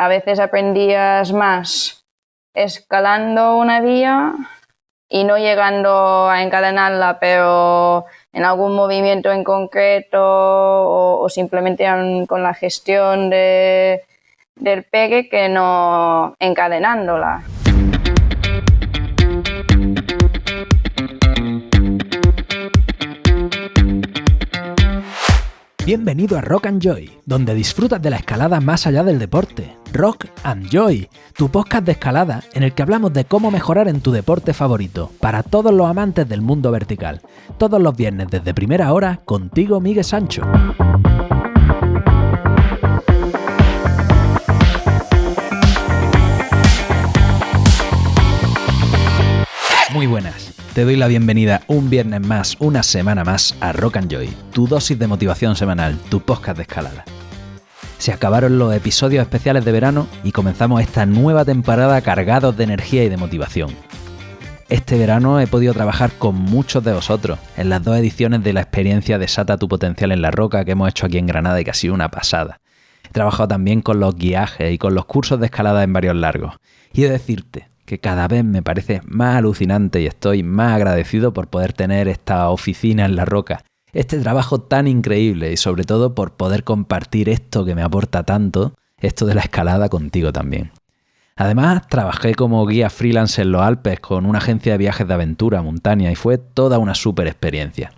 a veces aprendías más escalando una vía y no llegando a encadenarla, pero en algún movimiento en concreto o simplemente con la gestión del pegue que no encadenándola. Bienvenido a Rock and Joy, donde disfrutas de la escalada más allá del deporte. Rock and Joy, tu podcast de escalada en el que hablamos de cómo mejorar en tu deporte favorito, para todos los amantes del mundo vertical. Todos los viernes desde primera hora, contigo Miguel Sancho. Muy buenas. Te doy la bienvenida un viernes más, una semana más a Rock and Joy, tu dosis de motivación semanal, tu podcast de escalada. Se acabaron los episodios especiales de verano y comenzamos esta nueva temporada cargados de energía y de motivación. Este verano he podido trabajar con muchos de vosotros en las 2 ediciones de la experiencia Desata tu potencial en la roca que hemos hecho aquí en Granada y que ha sido una pasada. He trabajado también con los guiajes y con los cursos de escalada en varios largos. Y he de decirte que cada vez me parece más alucinante y estoy más agradecido por poder tener esta oficina en la roca, este trabajo tan increíble y sobre todo por poder compartir esto que me aporta tanto, esto de la escalada contigo también. Además, trabajé como guía freelance en los Alpes con una agencia de viajes de aventura montaña y fue toda una súper experiencia.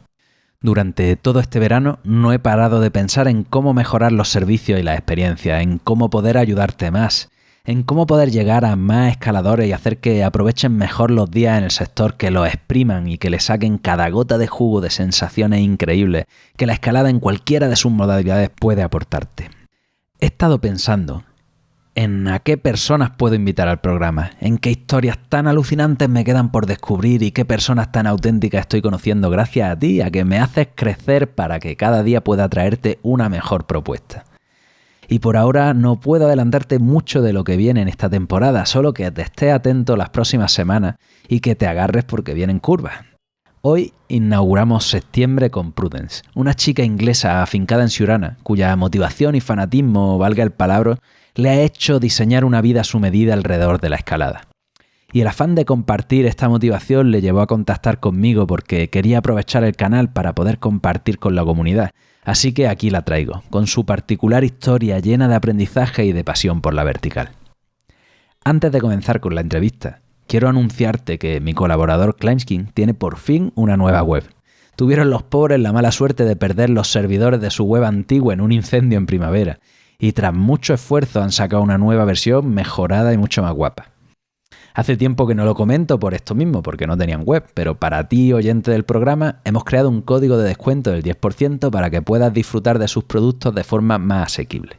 Durante todo este verano no he parado de pensar en cómo mejorar los servicios y las experiencias, en cómo poder ayudarte más, en cómo poder llegar a más escaladores y hacer que aprovechen mejor los días en el sector, que los expriman y que le saquen cada gota de jugo de sensaciones increíbles que la escalada en cualquiera de sus modalidades puede aportarte. He estado pensando en a qué personas puedo invitar al programa, en qué historias tan alucinantes me quedan por descubrir y qué personas tan auténticas estoy conociendo gracias a ti, a que me haces crecer para que cada día pueda traerte una mejor propuesta. Y por ahora no puedo adelantarte mucho de lo que viene en esta temporada, solo que te estés atento las próximas semanas y que te agarres porque vienen curvas. Hoy inauguramos septiembre con Prudence, una chica inglesa afincada en Siurana, cuya motivación y fanatismo, valga el palabra, le ha hecho diseñar una vida a su medida alrededor de la escalada. Y el afán de compartir esta motivación le llevó a contactar conmigo porque quería aprovechar el canal para poder compartir con la comunidad. Así que aquí la traigo, con su particular historia llena de aprendizaje y de pasión por la vertical. Antes de comenzar con la entrevista, quiero anunciarte que mi colaborador Climbskin tiene por fin una nueva web. Tuvieron los pobres la mala suerte de perder los servidores de su web antigua en un incendio en primavera, y tras mucho esfuerzo han sacado una nueva versión mejorada y mucho más guapa. Hace tiempo que no lo comento por esto mismo, porque no tenían web, pero para ti, oyente del programa, hemos creado un código de descuento del 10% para que puedas disfrutar de sus productos de forma más asequible.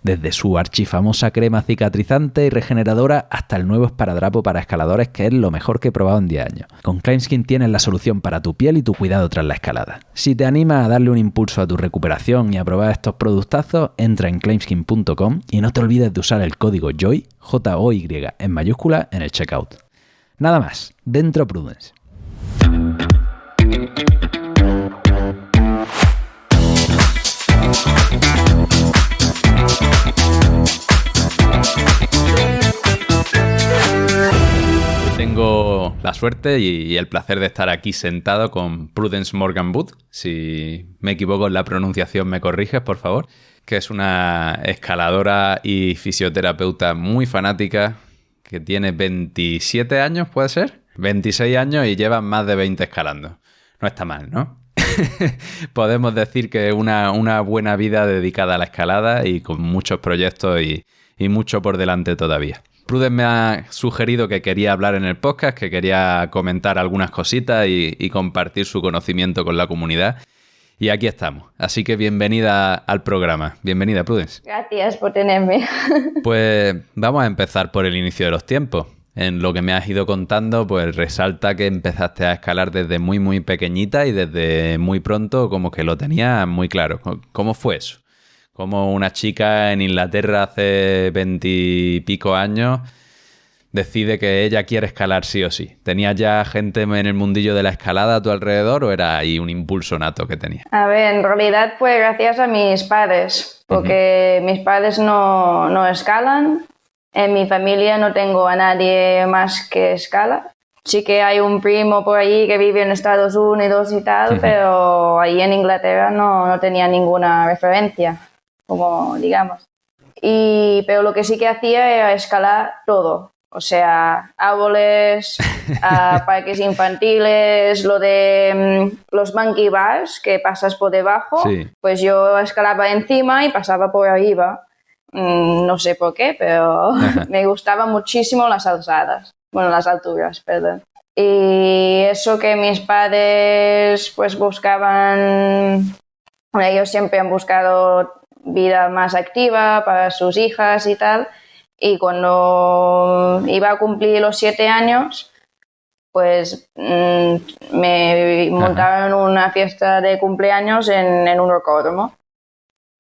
Desde su archifamosa crema cicatrizante y regeneradora hasta el nuevo esparadrapo para escaladores, que es lo mejor que he probado en 10 años. Con Climbskin tienes la solución para tu piel y tu cuidado tras la escalada. Si te animas a darle un impulso a tu recuperación y a probar estos productazos, entra en climbskin.com y no te olvides de usar el código JOY, J-O-Y, en mayúscula en el checkout. Nada más, dentro Prudence. Tengo la suerte y el placer de estar aquí sentado con Prudence Morgan Wood. Si me equivoco en la pronunciación, me corriges, por favor. Que es una escaladora y fisioterapeuta muy fanática, que tiene 27 años, ¿puede ser? 26 años y lleva más de 20 escalando. No está mal, ¿no? Podemos decir que una buena vida dedicada a la escalada y con muchos proyectos y mucho por delante todavía. Prudence me ha sugerido que quería hablar en el podcast, que quería comentar algunas cositas y compartir su conocimiento con la comunidad. Y aquí estamos. Así que bienvenida al programa. Bienvenida, Prudence. Gracias por tenerme. Pues vamos a empezar por el inicio de los tiempos. En lo que me has ido contando, pues resalta que empezaste a escalar desde muy, muy pequeñita y desde muy pronto como que lo tenías muy claro. ¿Cómo fue eso? Como una chica en Inglaterra hace 20 y pico años decide que ella quiere escalar sí o sí. ¿Tenías ya gente en el mundillo de la escalada a tu alrededor o era ahí un impulso nato que tenías? A ver, en realidad fue gracias a mis padres, porque mis padres no escalan. En mi familia no tengo a nadie más que escala. Sí que hay un primo por ahí que vive en Estados Unidos y tal, pero ahí en Inglaterra no tenía ninguna referencia, como digamos. Pero lo que sí que hacía era escalar todo. O sea, árboles, parques infantiles, lo de los monkey bars, que pasas por debajo, Sí. pues yo escalaba encima y pasaba por arriba. No sé por qué, pero me gustaban muchísimo las alzadas. Bueno, las alturas, perdón. Y eso que mis padres pues buscaban, bueno, ellos siempre han buscado vida más activa para sus hijas y tal. Y cuando iba a cumplir los 7 años, pues me montaron una fiesta de cumpleaños en un rocódromo.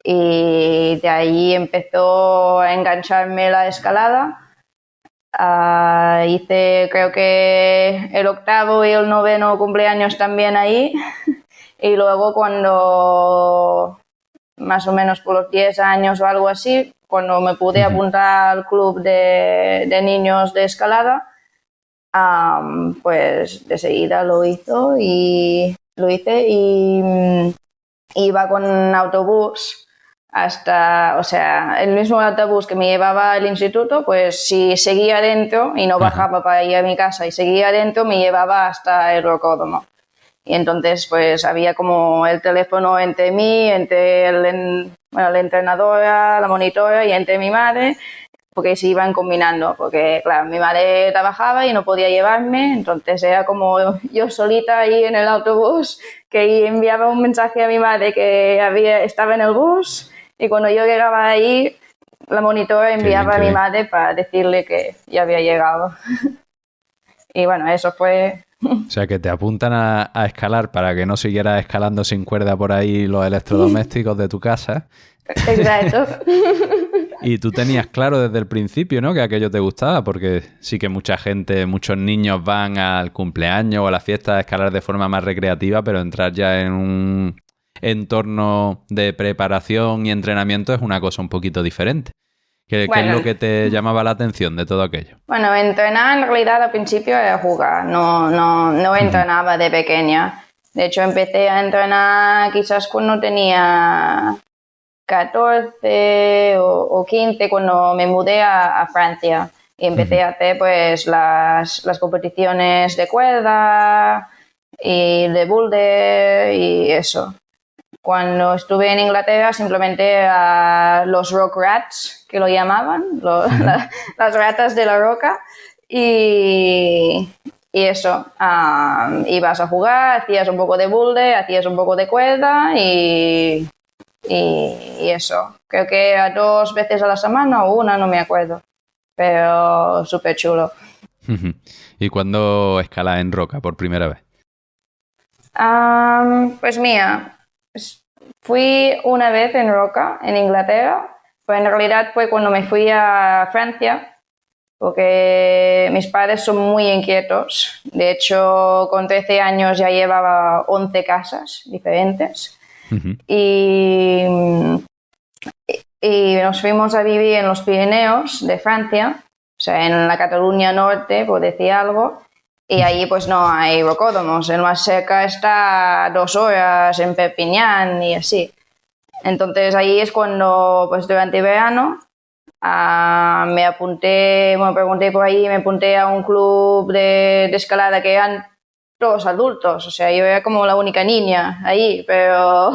Y de ahí empezó a engancharme la escalada. Hice creo que el 8º y el 9º cumpleaños también ahí. Y luego cuando, más o menos por los 10 años o algo así, cuando me pude apuntar al club de niños de escalada, pues de seguida lo hice y iba con autobús hasta, o sea, el mismo autobús que me llevaba al instituto, pues si seguía adentro y no bajaba para ir a mi casa y seguía adentro, me llevaba hasta el rocódromo. Y entonces pues había como el teléfono entre mí, entre la entrenadora, la monitora y entre mi madre, porque se iban combinando, porque claro, mi madre trabajaba y no podía llevarme, entonces era como yo solita ahí en el autobús, que enviaba un mensaje a mi madre que estaba en el bus, y cuando yo llegaba ahí, la monitora enviaba a mi madre para decirle que ya había llegado. Y bueno, eso fue... O sea, que te apuntan a escalar para que no siguieras escalando sin cuerda por ahí los electrodomésticos de tu casa. Exacto. Y tú tenías claro desde el principio, ¿no?, que aquello te gustaba, porque sí que mucha gente, muchos niños van al cumpleaños o a la fiesta a escalar de forma más recreativa, pero entrar ya en un entorno de preparación y entrenamiento es una cosa un poquito diferente. ¿Qué es lo que te llamaba la atención de todo aquello? Bueno, entrenar en realidad al principio era jugar, no entrenaba de pequeña. De hecho, empecé a entrenar quizás cuando tenía 14 o 15, cuando me mudé a Francia. Y empecé a hacer pues las competiciones de cuerda y de boulder y eso. Cuando estuve en Inglaterra simplemente a los rock rats, que lo llamaban, las ratas de la roca, y eso, ibas a jugar, hacías un poco de boulder, hacías un poco de cuerda y eso. Creo que 2 veces a la semana o una, no me acuerdo, pero súper chulo. ¿Y cuándo escalas en roca por primera vez? Pues mira, fui una vez en roca en Inglaterra, pero en realidad fue cuando me fui a Francia, porque mis padres son muy inquietos. De hecho, con 13 años ya llevaba 11 casas diferentes. Y nos fuimos a vivir en los Pirineos de Francia, o sea, en la Cataluña Norte, por decir algo. Y ahí pues no hay rocódromos, el más cerca está 2 horas en Perpiñán y así. Entonces ahí es cuando pues durante verano me pregunté por ahí, me apunté a un club de escalada que eran todos adultos, o sea, yo era como la única niña ahí, pero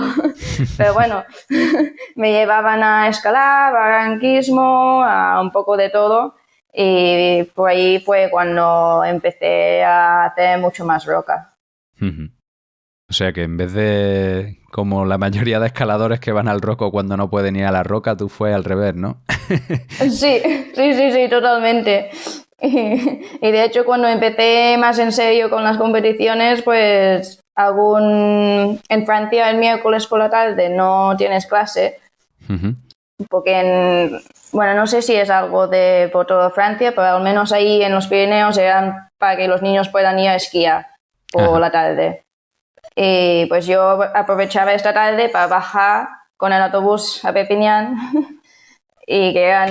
bueno, me llevaban a escalar, a barranquismo, a un poco de todo. Y por ahí fue cuando empecé a hacer mucho más roca. O sea que en vez de, como la mayoría de escaladores que van al roco cuando no pueden ir a la roca, tú fue al revés, ¿no? Sí, totalmente. Y de hecho cuando empecé más en serio con las competiciones, pues en Francia el miércoles por la tarde no tienes clase. Porque bueno, no sé si es algo por toda Francia, pero al menos ahí en los Pirineos eran para que los niños puedan ir a esquiar por la tarde. Y pues yo aprovechaba esta tarde para bajar con el autobús a Perpiñán y que eran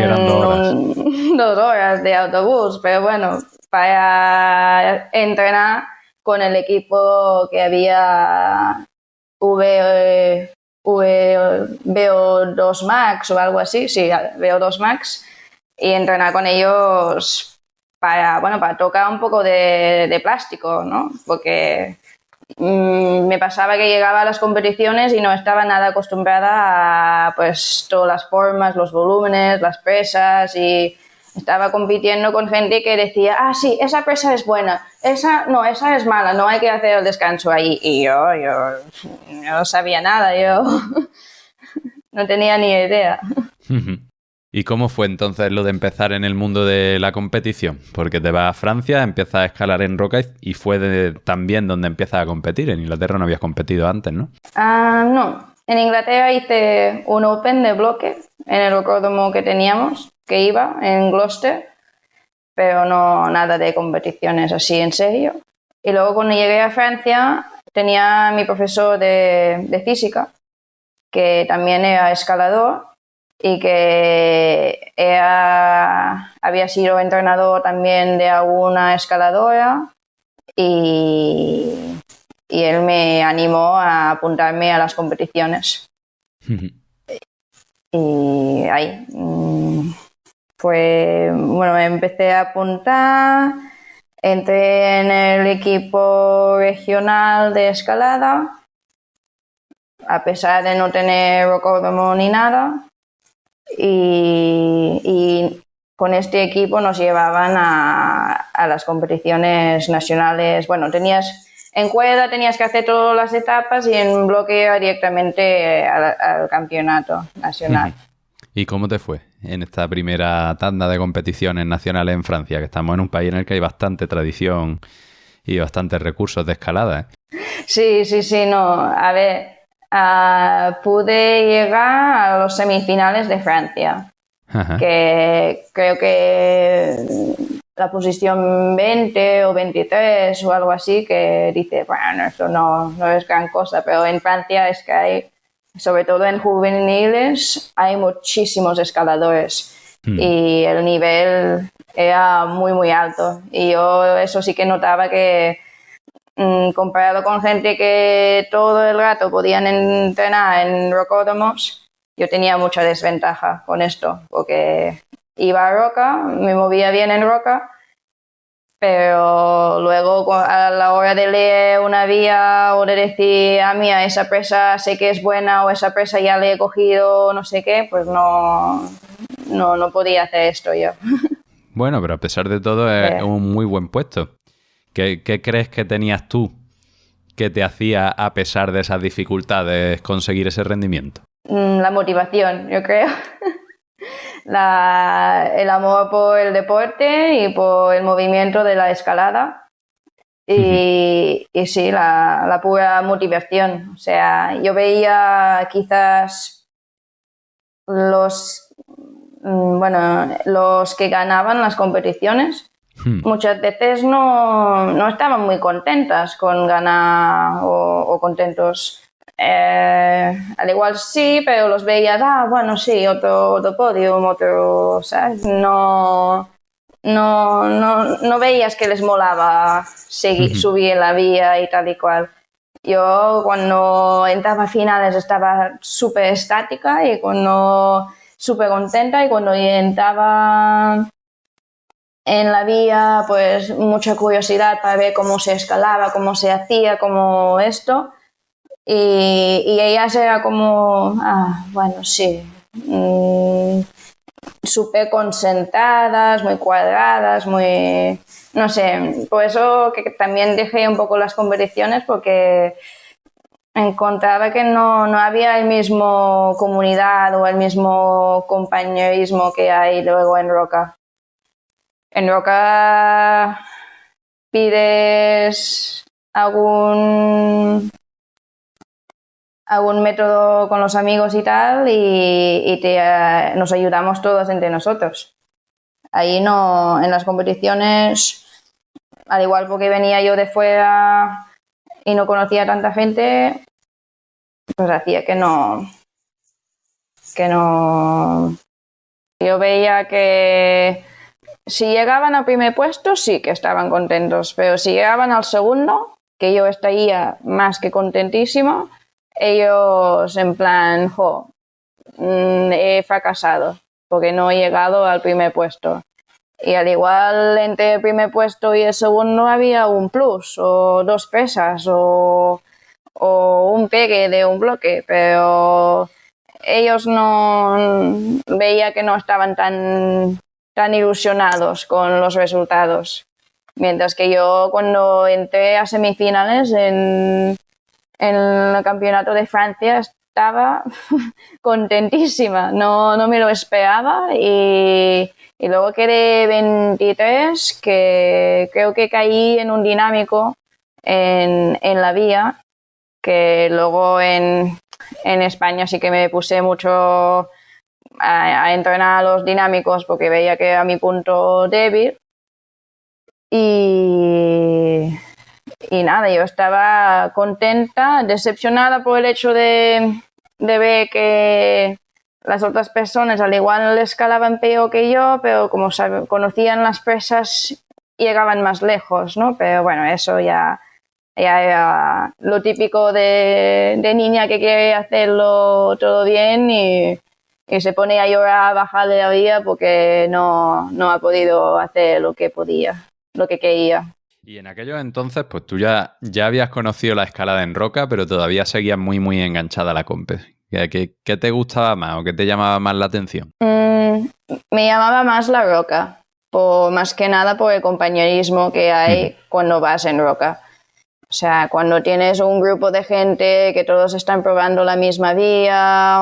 2 horas de autobús, pero bueno, para entrenar con el equipo que había VO2 Max o algo así, sí, VO2 Max, y entrenar con ellos para tocar un poco de plástico, ¿no? Porque me pasaba que llegaba a las competiciones y no estaba nada acostumbrada a pues todas las formas, los volúmenes, las presas, y estaba compitiendo con gente que decía, sí, esa presa es buena, esa es mala, no hay que hacer el descanso ahí. Y yo no sabía nada, yo no tenía ni idea. ¿Y cómo fue entonces lo de empezar en el mundo de la competición? Porque te vas a Francia, empiezas a escalar en roca y fue también donde empiezas a competir. En Inglaterra no habías competido antes, ¿no? No, en Inglaterra hice un Open de bloque en el rocódromo que teníamos, que iba en Gloucester, pero no nada de competiciones así en serio. Y luego cuando llegué a Francia tenía mi profesor de física, que también era escalador y que había sido entrenador también de alguna escaladora y él me animó a apuntarme a las competiciones. Y ahí me empecé a apuntar, entré en el equipo regional de escalada, a pesar de no tener rocódromo ni nada, y con este equipo nos llevaban a las competiciones nacionales. Bueno, en cuerda tenías que hacer todas las etapas y en bloque directamente al campeonato nacional. ¿Y cómo te fue en esta primera tanda de competiciones nacionales en Francia? Que estamos en un país en el que hay bastante tradición y bastantes recursos de escalada, ¿eh? Sí, no. A ver, pude llegar a los semifinales de Francia. Ajá. Que creo que la posición 20 o 23 o algo así, que dice, bueno, esto no es gran cosa, pero en Francia es que hay, sobre todo en juveniles, hay muchísimos escaladores y el nivel era muy, muy alto. Y yo eso sí que notaba que comparado con gente que todo el rato podían entrenar en rocódromos, yo tenía mucha desventaja con esto, porque iba a roca, me movía bien en roca, pero luego a la hora de leer una vía o de decir, mira, esa presa sé que es buena o esa presa ya le he cogido no sé qué, pues no podía hacer esto yo. Bueno, pero a pesar de todo es un muy buen puesto. ¿Qué crees que tenías tú que te hacía, a pesar de esas dificultades, conseguir ese rendimiento? La motivación, yo creo. El amor por el deporte y por el movimiento de la escalada. Y sí, la pura motivación. O sea, yo veía quizás los que ganaban las competiciones. Muchas veces no estaban muy contentas con ganar o contentos. Al igual sí, pero los veías, bueno, sí, otro podium, otro, ¿sabes? No veías que les molaba subir en la vía y tal y cual. Yo cuando entraba a finales estaba súper estática y cuando súper contenta, y cuando entraba en la vía, pues mucha curiosidad para ver cómo se escalaba, cómo se hacía, cómo esto. Y ellas era como, bueno, sí, súper concentradas, muy cuadradas, muy, no sé, por eso que también dejé un poco las competiciones, porque encontraba que no había el mismo comunidad o el mismo compañerismo que hay luego en roca. En roca pides algún método con los amigos y tal y nos ayudamos todos entre nosotros. Ahí no, en las competiciones, al igual porque venía yo de fuera y no conocía a tanta gente, pues hacía que no que no... Yo veía que si llegaban al primer puesto sí que estaban contentos, pero si llegaban al segundo, que yo estaría más que contentísimo, ellos en plan, he fracasado porque no he llegado al primer puesto. Y al igual entre el primer puesto y el segundo había un plus o 2 pesas o un pegue de un bloque, pero ellos no veía que no estaban tan ilusionados con los resultados. Mientras que yo cuando entré a semifinales en el campeonato de Francia estaba contentísima, no me lo esperaba y luego quedé 23, que creo que caí en un dinámico en la vía, que luego en España sí que me puse mucho a entrenar a los dinámicos porque veía que era mi punto débil y nada, yo estaba contenta, decepcionada por el hecho de ver que las otras personas al igual le escalaban peor que yo, pero como conocían las presas llegaban más lejos, ¿no? Pero bueno, eso ya era lo típico de niña que quiere hacerlo todo bien y se pone a llorar a bajar de la vía porque no ha podido hacer lo que podía, lo que quería. Y en aquellos entonces, pues tú ya habías conocido la escalada en roca, pero todavía seguías muy, muy enganchada a la compe. ¿Qué te gustaba más o qué te llamaba más la atención? Me llamaba más la roca, más que nada por el compañerismo que hay cuando vas en roca. O sea, cuando tienes un grupo de gente que todos están probando la misma vía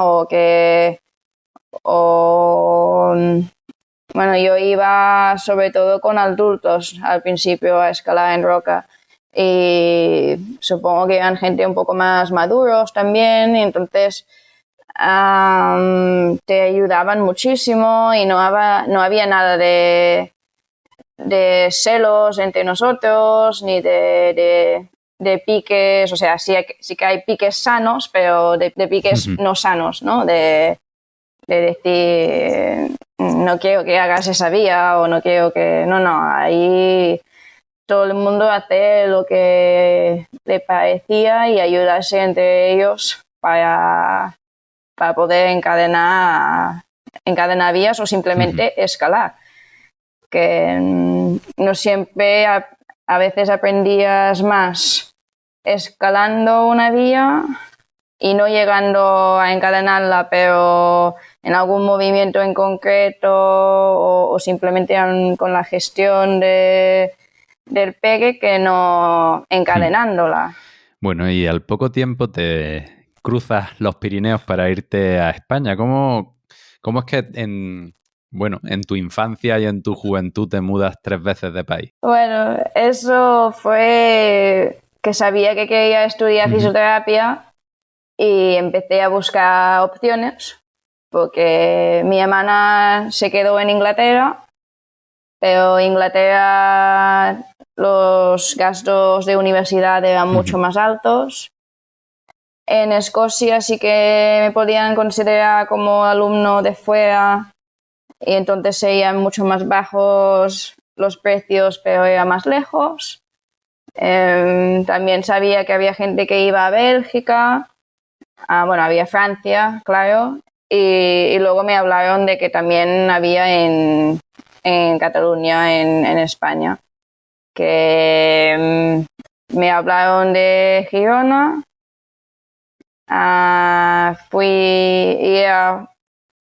bueno, yo iba sobre todo con adultos al principio a escalar en roca y supongo que eran gente un poco más maduros también y entonces te ayudaban muchísimo y no había nada de celos entre nosotros ni de piques, o sea, sí que hay piques sanos, pero de piques no sanos, ¿no? De decir, no quiero que hagas esa vía o no quiero que... No, ahí todo el mundo hace lo que le parecía y ayudarse entre ellos para poder encadenar vías o simplemente escalar. Que no siempre, a veces aprendías más escalando una vía y no llegando a encadenarla, pero en algún movimiento en concreto o simplemente con la gestión del pegue que no encadenándola. Bueno, y al poco tiempo te cruzas los Pirineos para irte a España. ¿Cómo es que en tu infancia y en tu juventud te mudas 3 veces de país? Bueno, eso fue que sabía que quería estudiar fisioterapia y empecé a buscar opciones porque mi hermana se quedó en Inglaterra, pero en Inglaterra los gastos de universidad eran mucho más altos. En Escocia sí que me podían considerar como alumno de fuera y entonces serían mucho más bajos los precios, pero era más lejos. También sabía que había gente que iba a Bélgica, había Francia, claro, y luego me hablaron de que también había en Cataluña, en España, que me hablaron de Girona. Fui y era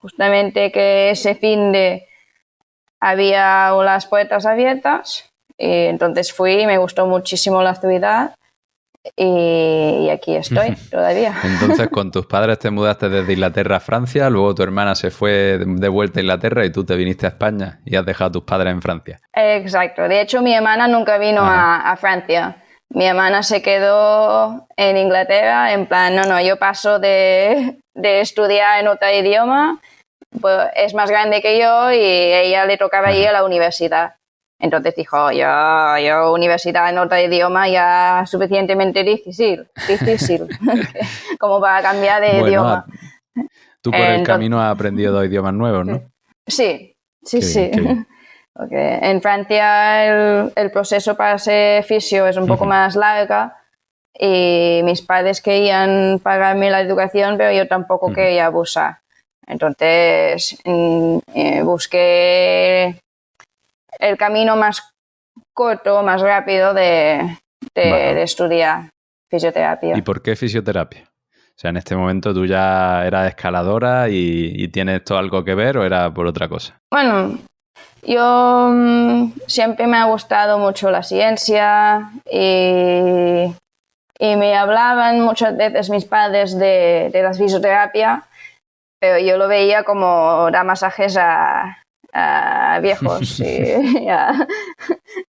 justamente que ese finde había las puertas abiertas y entonces fui y me gustó muchísimo la ciudad y aquí estoy todavía. Entonces con tus padres te mudaste desde Inglaterra a Francia, luego tu hermana se fue de vuelta a Inglaterra y tú te viniste a España y has dejado a tus padres en Francia. Exacto, de hecho mi hermana nunca vino a Francia. Mi hermana se quedó en Inglaterra en plan, yo paso de estudiar en otro idioma, pues es más grande que yo y ella le tocaba ir a la universidad. Entonces dijo, yo universidad en otro idioma ya suficientemente difícil como para cambiar de idioma. Tú por el camino has aprendido 2 idiomas nuevos, ¿no? Sí. Qué bien. Porque en Francia el proceso para ser fisio es un poco más larga y mis padres querían pagarme la educación, pero yo tampoco quería abusar. Entonces busqué el camino más corto, más rápido de estudiar fisioterapia. ¿Y por qué fisioterapia? O sea, en este momento tú ya eras escaladora y ¿tiene esto algo que ver o era por otra cosa? Bueno, yo siempre me ha gustado mucho la ciencia y me hablaban muchas veces mis padres de la fisioterapia, pero yo lo veía como dar masajes a viejos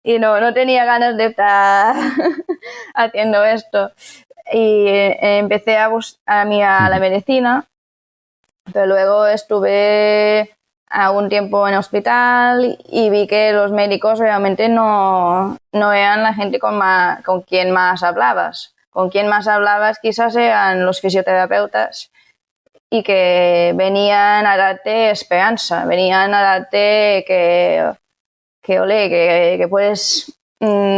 y no tenía ganas de estar haciendo esto. Y empecé a la medicina, pero luego estuve algún tiempo en el hospital y vi que los médicos realmente no eran la gente con quien más hablabas. Con quien más hablabas quizás eran los fisioterapeutas y que venían a darte esperanza, venían a darte que puedes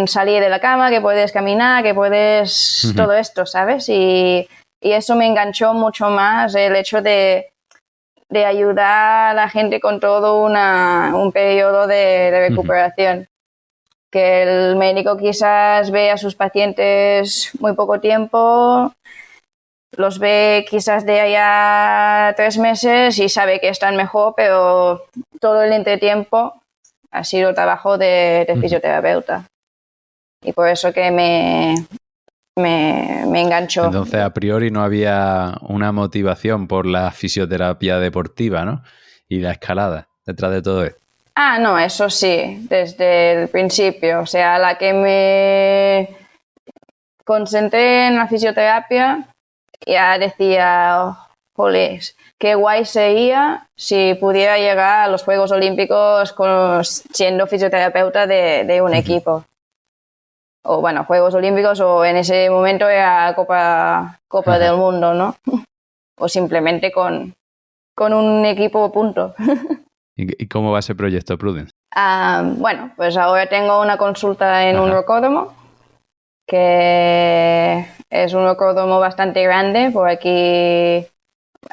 salir de la cama, que puedes caminar, que puedes todo esto, ¿sabes? Y eso me enganchó mucho más, el hecho de ayudar a la gente con todo un periodo de recuperación. Que el médico quizás ve a sus pacientes muy poco tiempo, los ve quizás de allá 3 meses y sabe que están mejor, pero todo el entretiempo ha sido trabajo de fisioterapeuta. Y por eso que me enganchó. Entonces, a priori no había una motivación por la fisioterapia deportiva, ¿no? Y la escalada detrás de todo esto. Ah, no, eso sí, desde el principio. O sea, la que me concentré en la fisioterapia, ya decía, jolés, qué guay sería si pudiera llegar a los Juegos Olímpicos siendo fisioterapeuta de un equipo. O bueno, Juegos Olímpicos o en ese momento era Copa del Mundo, ¿no? O simplemente con un equipo, punto. ¿Y cómo va ese proyecto, Prudence? Bueno, pues ahora tengo una consulta en un rocódromo, que es un rocódromo bastante grande, por aquí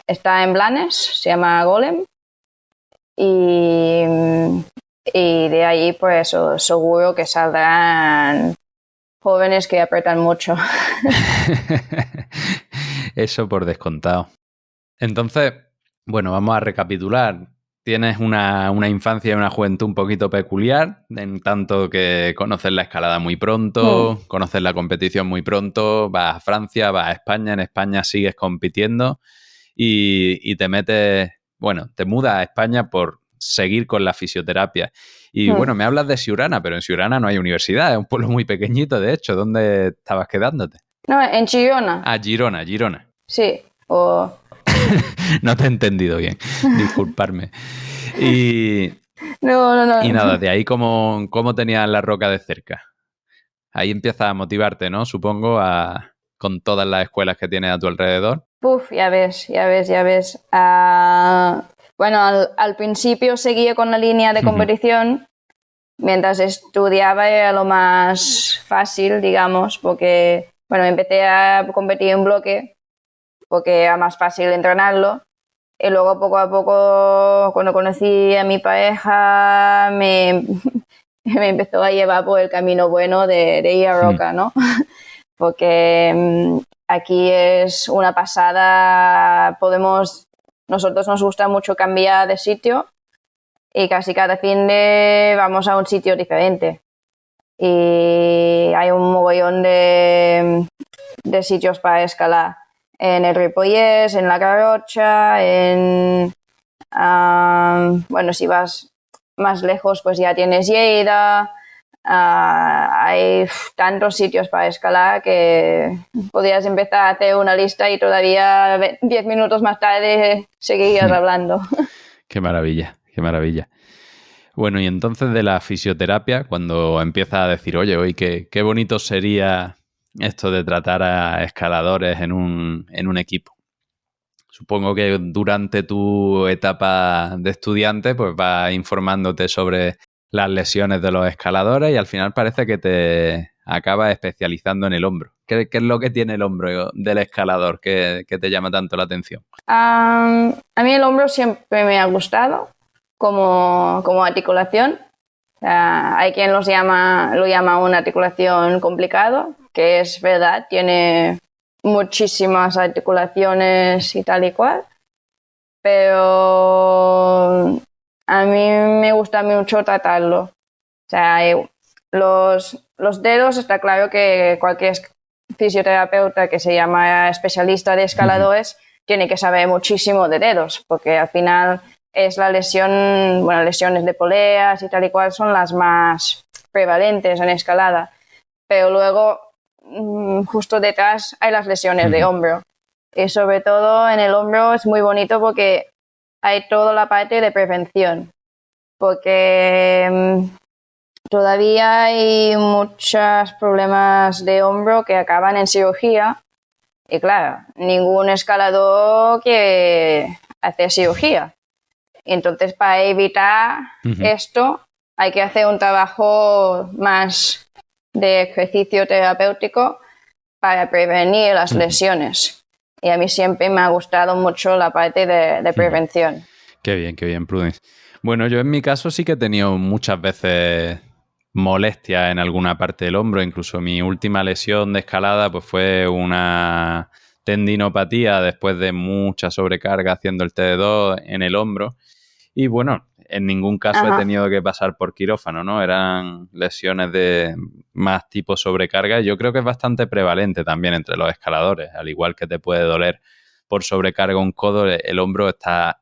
está en Blanes, se llama Golem, y de ahí pues seguro que saldrán jóvenes que apretan mucho. Eso por descontado. Entonces, bueno, vamos a recapitular. Tienes una infancia y una juventud un poquito peculiar, en tanto que conoces la escalada muy pronto, conoces la competición muy pronto, vas a Francia, vas a España, en España sigues compitiendo y te metes, bueno, te mudas a España por seguir con la fisioterapia. Y bueno, me hablas de Siurana, pero en Siurana no hay universidad, es un pueblo muy pequeñito, de hecho. ¿Dónde estabas quedándote? No, en Girona. Ah, Girona. Sí, No te he entendido bien, disculparme. No. Y nada, de ahí cómo tenías la roca de cerca. Ahí empiezas a motivarte, ¿no? Supongo, con todas las escuelas que tienes a tu alrededor. Ya ves. Bueno, al principio seguía con la línea de competición. Mientras estudiaba era lo más fácil, digamos, porque, bueno, empecé a competir en bloque porque era más fácil entrenarlo. Y luego, poco a poco, cuando conocí a mi pareja, me empezó a llevar por el camino bueno de ir a roca, ¿no? Porque aquí es una pasada, nosotros nos gusta mucho cambiar de sitio y casi cada fin de vamos a un sitio diferente. Y hay un mogollón de sitios para escalar. En el Ripollès, en la Garrotxa, bueno, si vas más lejos, pues ya tienes Lleida. Hay tantos sitios para escalar que podrías empezar a hacer una lista y todavía 10 minutos más tarde seguirías hablando. Qué maravilla. Bueno, y entonces de la fisioterapia, cuando empiezas a decir, oye, qué bonito sería esto de tratar a escaladores en un equipo. supongo que durante tu etapa de estudiante pues vas informándote sobre las lesiones de los escaladores y al final parece que te acabas especializando en el hombro. ¿Qué es lo que tiene el hombro del escalador que te llama tanto la atención? A mí el hombro siempre me ha gustado como articulación. O sea, hay quien lo llama una articulación complicado, que es verdad, tiene muchísimas articulaciones y tal y cual, pero a mí me gusta mucho tratarlo. O sea, los dedos, está claro que cualquier fisioterapeuta que se llama especialista de escaladores tiene que saber muchísimo de dedos, porque al final es la lesión, bueno, lesiones de poleas y tal y cual son las más prevalentes en escalada. Pero luego, justo detrás hay las lesiones de hombro. Y sobre todo en el hombro es muy bonito porque hay toda la parte de prevención. Porque todavía hay muchos problemas de hombro que acaban en cirugía. Y claro, ningún escalador quiere hacer cirugía. Entonces, para evitar esto, hay que hacer un trabajo más de ejercicio terapéutico para prevenir las lesiones. Y a mí siempre me ha gustado mucho la parte de prevención. Qué bien, Prudence. Bueno, yo en mi caso sí que he tenido muchas veces molestias en alguna parte del hombro. Incluso mi última lesión de escalada pues fue una tendinopatía después de mucha sobrecarga haciendo el TD2 en el hombro. Y bueno, en ningún caso he tenido que pasar por quirófano, ¿no? Eran lesiones de más tipo sobrecarga. Yo creo que es bastante prevalente también entre los escaladores. Al igual que te puede doler por sobrecarga un codo, el hombro está,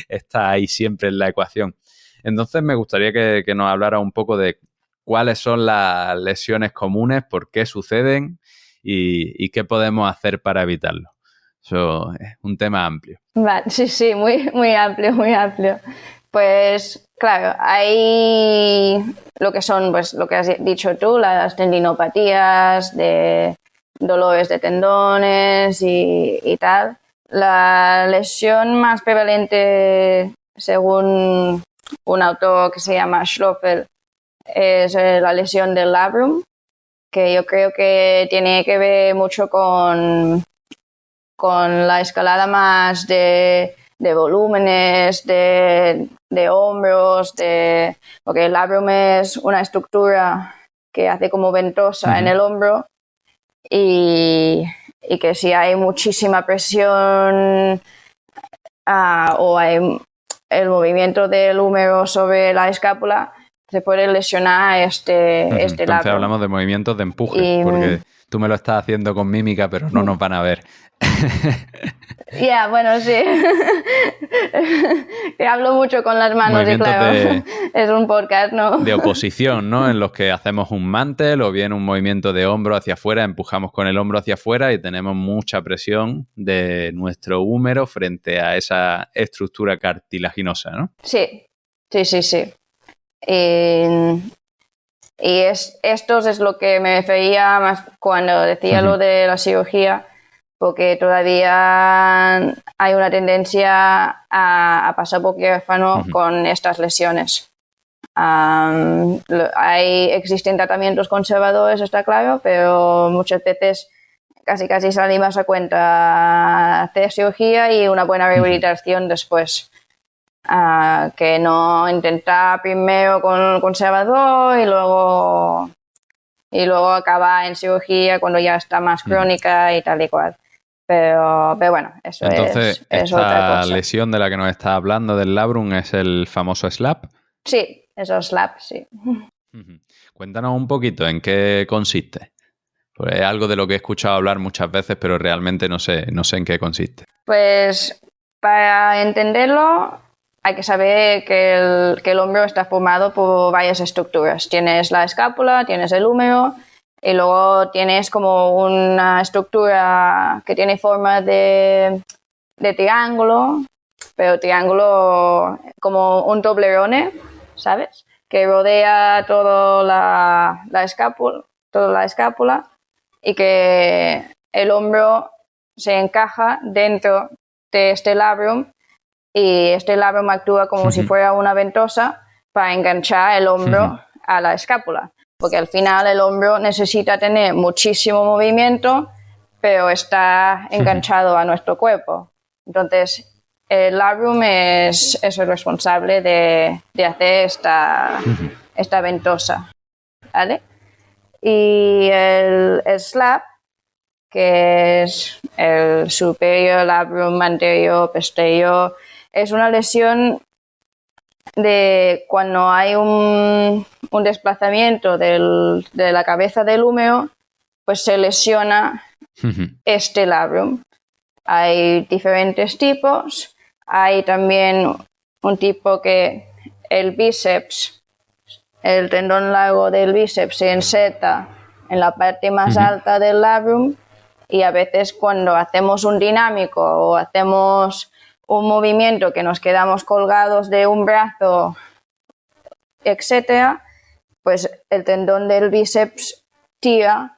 está ahí siempre en la ecuación. Entonces me gustaría que nos hablara un poco de cuáles son las lesiones comunes, por qué suceden y qué podemos hacer para evitarlo. Eso es un tema amplio. Vale, sí, muy amplio, muy amplio. Pues claro, hay lo que son, pues lo que has dicho tú, las tendinopatías, de dolores de tendones y tal. La lesión más prevalente, según un autor que se llama Schloffel, es la lesión del labrum, que yo creo que tiene que ver mucho con la escalada más de volúmenes, de hombros, porque el labrum es una estructura que hace como ventosa en el hombro y que si hay muchísima presión o hay el movimiento del húmero sobre la escápula, se puede lesionar este Entonces labrum. hablamos de movimientos de empuje, porque tú me lo estás haciendo con mímica, pero no nos van a ver. Bueno, sí. Que hablo mucho con las manos y claro, es un podcast, ¿no? De oposición, ¿no? En los que hacemos un mantel o bien un movimiento de hombro hacia afuera, empujamos con el hombro hacia afuera y tenemos mucha presión de nuestro húmero frente a esa estructura cartilaginosa, ¿no? Sí. Y esto es lo que me refería más cuando decía lo de la cirugía, porque todavía hay una tendencia a pasar por quirófano con estas lesiones. Existen tratamientos conservadores, está claro, pero muchas veces casi salimos a cuenta hacer cirugía y una buena rehabilitación después. Que no intentar primero con el conservador y luego acabar en cirugía cuando ya está más crónica y tal y cual. Pero bueno, eso entonces, es otra cosa. Esta lesión de la que nos está hablando del labrum es el famoso SLAP. Sí, eso es SLAP, sí. Cuéntanos un poquito en qué consiste. Pues es algo de lo que he escuchado hablar muchas veces, pero realmente no sé en qué consiste. Pues para entenderlo hay que saber que el hombro está formado por varias estructuras. Tienes la escápula, tienes el húmero y luego tienes como una estructura que tiene forma de triángulo, pero triángulo como un toblerone, ¿sabes? Que rodea toda la escápula y que el hombro se encaja dentro de este labrum y este labrum actúa como si fuera una ventosa para enganchar el hombro a la escápula, porque al final el hombro necesita tener muchísimo movimiento, pero está enganchado a nuestro cuerpo. Entonces, el labrum es el responsable de hacer esta ventosa, ¿vale? Y el SLAP, que es el superior labrum anterior posterior, es una lesión de cuando hay un desplazamiento de la cabeza del húmero, pues se lesiona este labrum. Hay diferentes tipos. Hay también un tipo que el bíceps, el tendón largo del bíceps se inserta en la parte más alta del labrum y a veces cuando hacemos un dinámico o hacemos un movimiento que nos quedamos colgados de un brazo, etcétera, pues el tendón del bíceps tira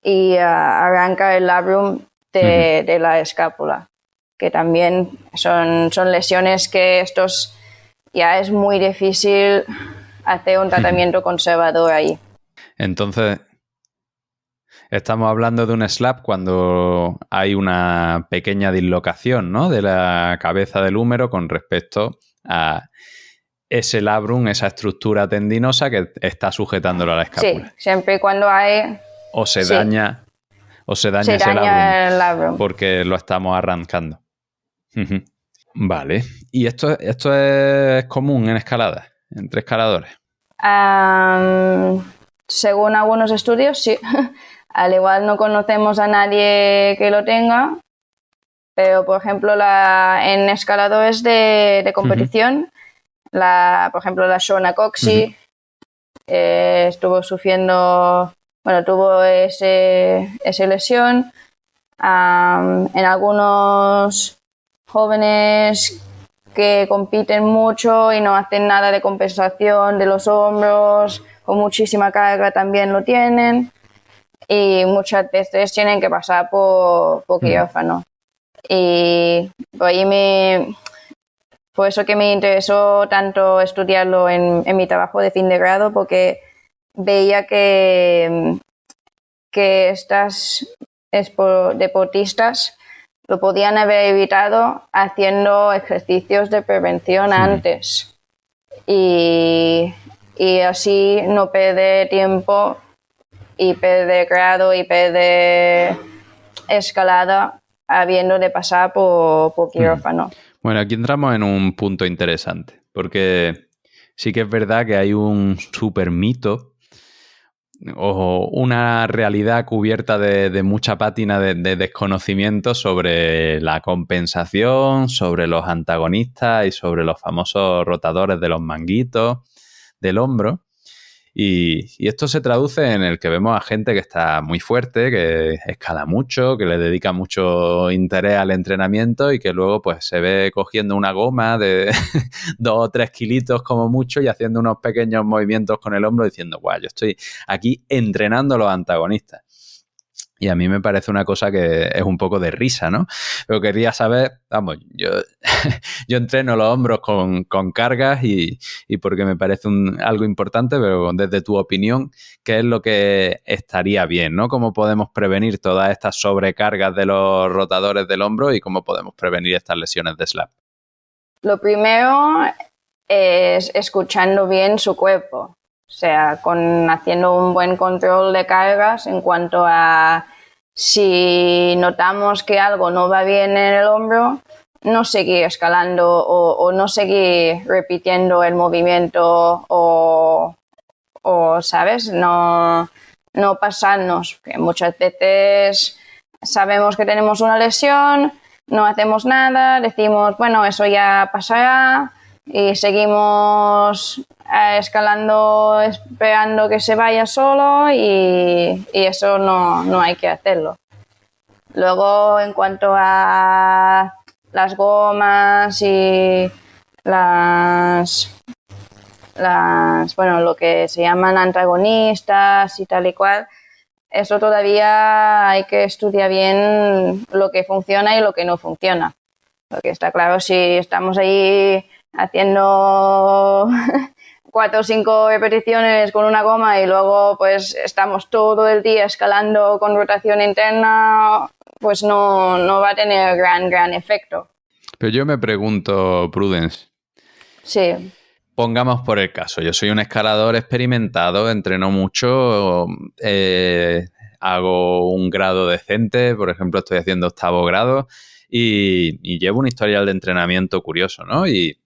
y arranca el labrum de la escápula, que también son lesiones que ya es muy difícil hacer un tratamiento conservador ahí. Entonces, estamos hablando de un SLAP cuando hay una pequeña dislocación, ¿no?, de la cabeza del húmero con respecto a ese labrum, esa estructura tendinosa que está sujetándolo a la escápula. Sí, siempre y cuando hay... O se daña ese labrum porque lo estamos arrancando. Vale. ¿Y esto es común en escalada, entre escaladores? Según algunos estudios, sí. Al igual no conocemos a nadie que lo tenga, pero por ejemplo en escaladores de competición, por ejemplo la Shona Coxie estuvo sufriendo, tuvo esa lesión. En algunos jóvenes que compiten mucho y no hacen nada de compensación de los hombros, con muchísima carga también lo tienen. Y muchas veces tienen que pasar por quirófano. Y por eso que me interesó tanto estudiarlo en mi trabajo de fin de grado, porque veía que estas deportistas lo podían haber evitado haciendo ejercicios de prevención antes. Y así no perder tiempo y perder grado y perder escalada habiendo de pasar por quirófano. Bueno, aquí entramos en un punto interesante, porque sí que es verdad que hay un súper mito o una realidad cubierta de mucha pátina de desconocimiento sobre la compensación, sobre los antagonistas y sobre los famosos rotadores de los manguitos del hombro. Y esto se traduce en el que vemos a gente que está muy fuerte, que escala mucho, que le dedica mucho interés al entrenamiento y que luego pues se ve cogiendo una goma de 2 o 3 kilitos como mucho y haciendo unos pequeños movimientos con el hombro diciendo, guau, yo estoy aquí entrenando a los antagonistas. Y a mí me parece una cosa que es un poco de risa, ¿no? Pero quería saber, yo entreno los hombros con cargas y porque me parece algo importante, pero desde tu opinión, ¿qué es lo que estaría bien, ¿no? ¿Cómo podemos prevenir todas estas sobrecargas de los rotadores del hombro y cómo podemos prevenir estas lesiones de SLAP? Lo primero es escuchando bien su cuerpo. O sea, haciendo un buen control de cargas en cuanto a si notamos que algo no va bien en el hombro, no seguir escalando o no seguir repitiendo el movimiento o ¿sabes? No pasarnos. Que muchas veces sabemos que tenemos una lesión, no hacemos nada, decimos, bueno, eso ya pasará y seguimos escalando esperando que se vaya solo y eso no hay que hacerlo. Luego, en cuanto a las gomas y lo que se llaman antagonistas y tal y cual, eso todavía hay que estudiar bien lo que funciona y lo que no funciona. Porque está claro, si estamos ahí haciendo 4 o 5 repeticiones con una goma y luego pues estamos todo el día escalando con rotación interna, pues no va a tener gran efecto. Pero yo me pregunto, Prudence. Sí. Pongamos por el caso, yo soy un escalador experimentado, entreno mucho, hago un grado decente, por ejemplo, estoy haciendo 8º grado y llevo un historial de entrenamiento curioso, ¿no? Y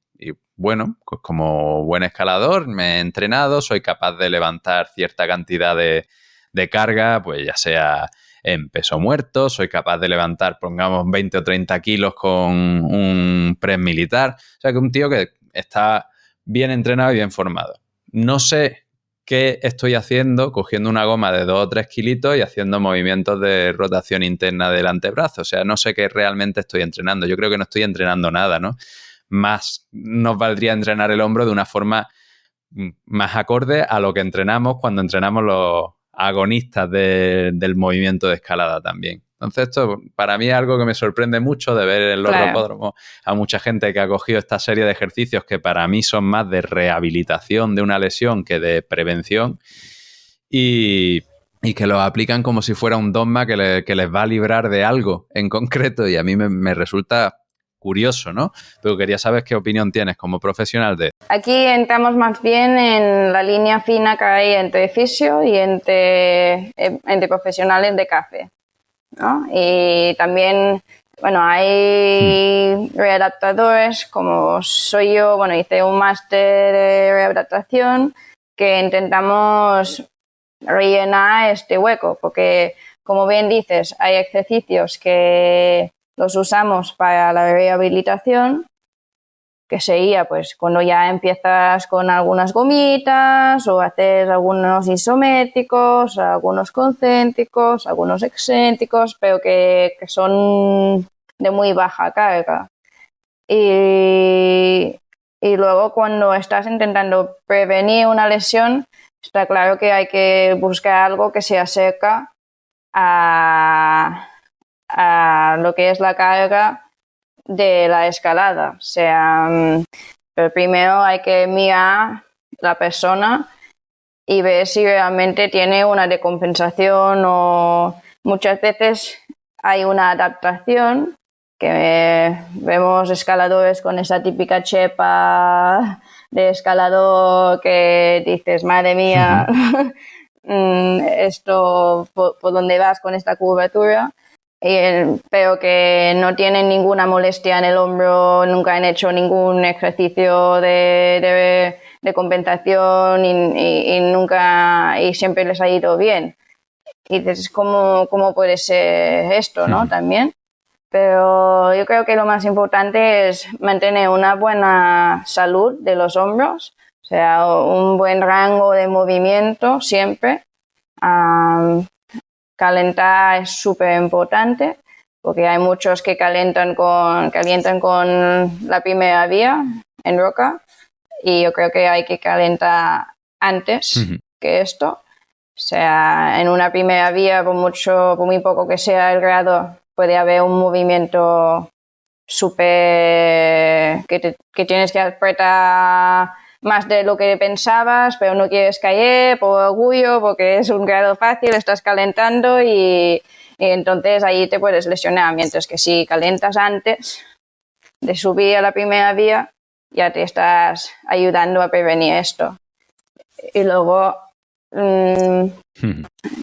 bueno, pues como buen escalador me he entrenado, soy capaz de levantar cierta cantidad de carga, pues ya sea en peso muerto, soy capaz de levantar, pongamos, 20 o 30 kilos con un press militar. O sea, que un tío que está bien entrenado y bien formado. No sé qué estoy haciendo cogiendo una goma de 2 o 3 kilitos y haciendo movimientos de rotación interna del antebrazo. O sea, no sé qué realmente estoy entrenando. Yo creo que no estoy entrenando nada, ¿no? Más nos valdría entrenar el hombro de una forma más acorde a lo que entrenamos cuando entrenamos los agonistas del movimiento de escalada también. Entonces esto para mí es algo que me sorprende mucho de ver en los rocódromos a mucha gente que ha cogido esta serie de ejercicios que para mí son más de rehabilitación de una lesión que de prevención y que los aplican como si fuera un dogma que les va a librar de algo en concreto y a mí me resulta curioso, ¿no? Pero quería saber qué opinión tienes como profesional de... Aquí entramos más bien en la línea fina que hay entre fisio y entre profesionales de CAFE, ¿no? Y también, bueno, hay readaptadores, como soy yo, bueno, hice un máster de readaptación que intentamos rellenar este hueco, porque, como bien dices, hay ejercicios que los usamos para la rehabilitación, que sería pues cuando ya empiezas con algunas gomitas o haces algunos isométricos, algunos concéntricos, algunos excéntricos, pero que son de muy baja carga. Y luego cuando estás intentando prevenir una lesión, está claro que hay que buscar algo que se acerca a lo que es la carga de la escalada. O sea, pero primero hay que mirar la persona y ver si realmente tiene una decompensación o muchas veces hay una adaptación que vemos escaladores con esa típica chepa de escalador que dices, madre mía, esto, ¿por dónde vas con esta curvatura? Pero que no tienen ninguna molestia en el hombro, nunca han hecho ningún ejercicio de compensación y siempre les ha ido bien. Y dices, ¿cómo puede ser esto, no? También. Pero yo creo que lo más importante es mantener una buena salud de los hombros, o sea, un buen rango de movimiento siempre. Calentar es súper importante porque hay muchos que calientan con la primera vía en roca y yo creo que hay que calentar antes que esto. O sea, en una primera vía, por muy poco que sea el grado, puede haber un movimiento súper que tienes que apretar más de lo que pensabas, pero no quieres caer por orgullo, porque es un grado fácil, estás calentando y entonces ahí te puedes lesionar, mientras que si calentas antes de subir a la primera vía, ya te estás ayudando a prevenir esto. Y luego